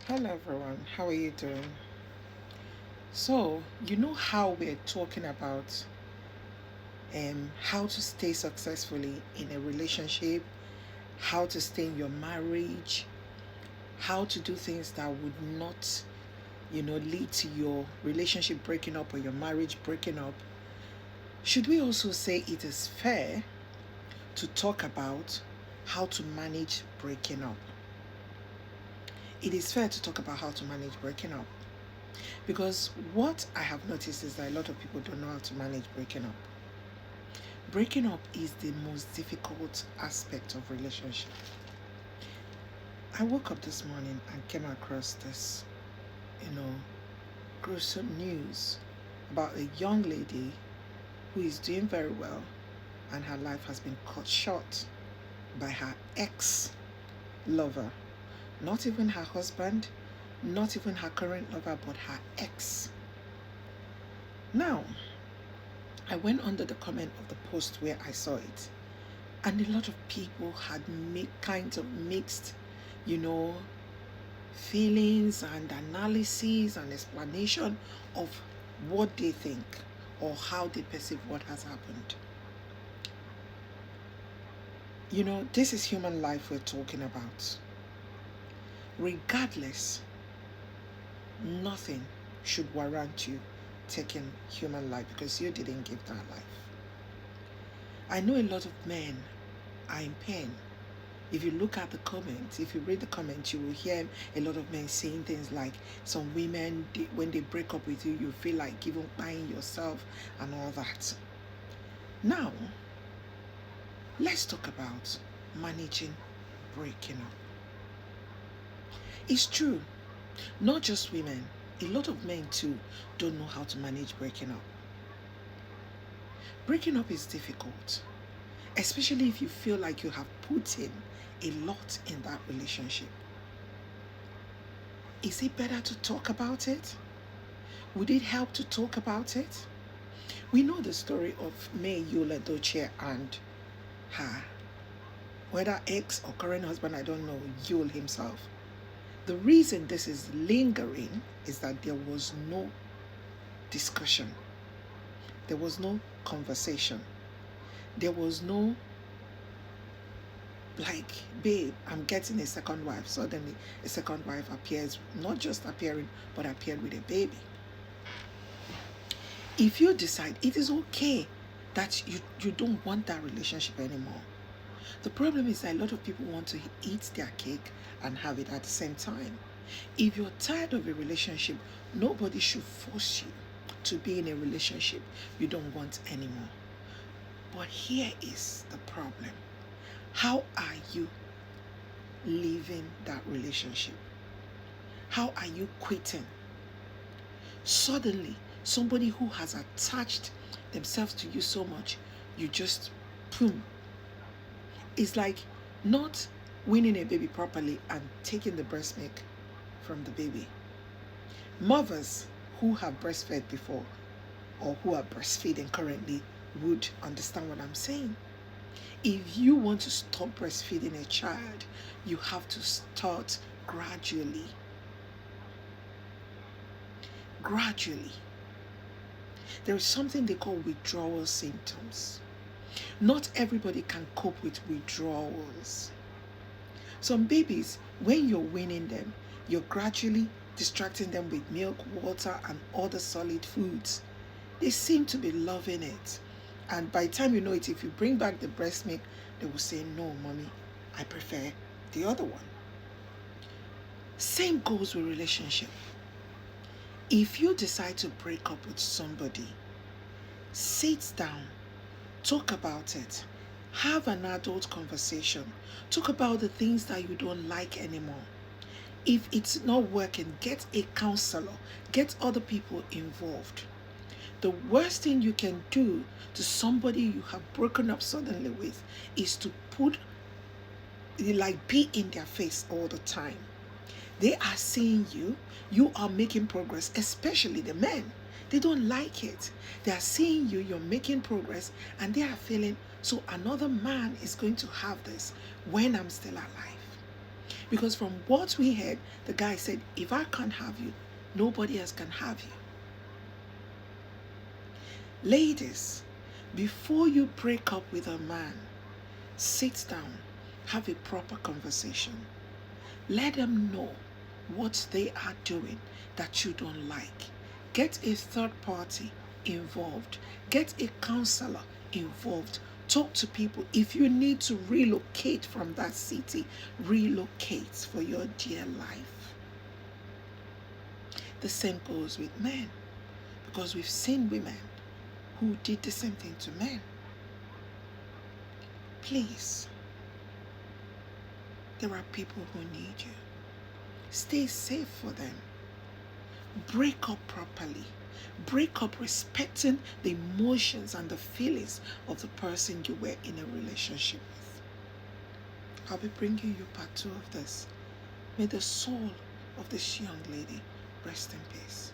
Hello everyone, how are you doing? So, you know how we're talking about how to stay successfully in a relationship, how to stay in your marriage, how to do things that would not, lead to your relationship breaking up or your marriage breaking up. Should we also say it is fair to talk about how to manage breaking up? It is fair to talk about how to manage breaking up. Because what I have noticed is that a lot of people don't know how to manage breaking up. Breaking up is the most difficult aspect of relationship. I woke up this morning and came across this, you know, gruesome news about a young lady who is doing very well and her life has been cut short by her ex lover. Not even her husband, not even her current lover, but her ex. Now, I went under the comment of the post where I saw it, and a lot of people had kinds of mixed, you know, feelings and analysis and explanation of what they think or how they perceive what has happened. This is human life we're talking about. Regardless, nothing should warrant you taking human life because you didn't give that life. I know a lot of men are in pain. If you look at the comments, if you read the comments, you will hear a lot of men saying things like, some women, when they break up with you, you feel like even buying yourself and all that. Now, let's talk about managing breaking up. It's true, not just women, a lot of men too don't know how to manage breaking up. Breaking up is difficult, especially if you feel like you have put in a lot in that relationship. Is it better to talk about it? Would it help to talk about it? We know the story of May Yul Edochie and her, whether ex or current husband, I don't know, Yul himself. The reason this is lingering is that there was no discussion. There was no conversation. There was no, like, babe, I'm getting a second wife. Suddenly, a second wife appears, not just appearing, but appeared with a baby. If you decide it is okay that you don't want that relationship anymore, the problem is that a lot of people want to eat their cake and have it at the same time. If you're tired of a relationship, nobody should force you to be in a relationship you don't want anymore. But here is the problem. How are you leaving that relationship? How are you quitting? Suddenly, somebody who has attached themselves to you so much, you just, boom. It's like not weaning a baby properly and taking the breast milk from the baby. Mothers who have breastfed before or who are breastfeeding currently would understand what I'm saying. If you want to stop breastfeeding a child, you have to start gradually. Gradually. There is something they call withdrawal symptoms. Not everybody can cope with withdrawals. Some babies, when you're weaning them, you're gradually distracting them with milk, water, and other solid foods. They seem to be loving it. And by the time you know it, if you bring back the breast milk, they will say, no, mommy, I prefer the other one. Same goes with relationship. If you decide to break up with somebody, sit down, talk about it, have an adult conversation, talk about the things that you don't like anymore. If it's not working, get a counselor, get other people involved. The worst thing you can do to somebody you have broken up suddenly with is to be in their face all the time. They are seeing you are making progress, especially the men. They don't like it. They are seeing you're making progress, and they are feeling, so another man is going to have this when I'm still alive. Because from what we heard, the guy said, if I can't have you, nobody else can have you. Ladies, before you break up with a man, sit down, have a proper conversation. Let them know what they are doing that you don't like. Get a third party involved. Get a counselor involved. Talk to people. If you need to relocate from that city, relocate for your dear life. The same goes with men, because we've seen women who did the same thing to men. Please, there are people who need you. Stay safe for them. Break up properly. Break up respecting the emotions and the feelings of the person you were in a relationship with. I'll be bringing you part 2 of this. May the soul of this young lady rest in peace.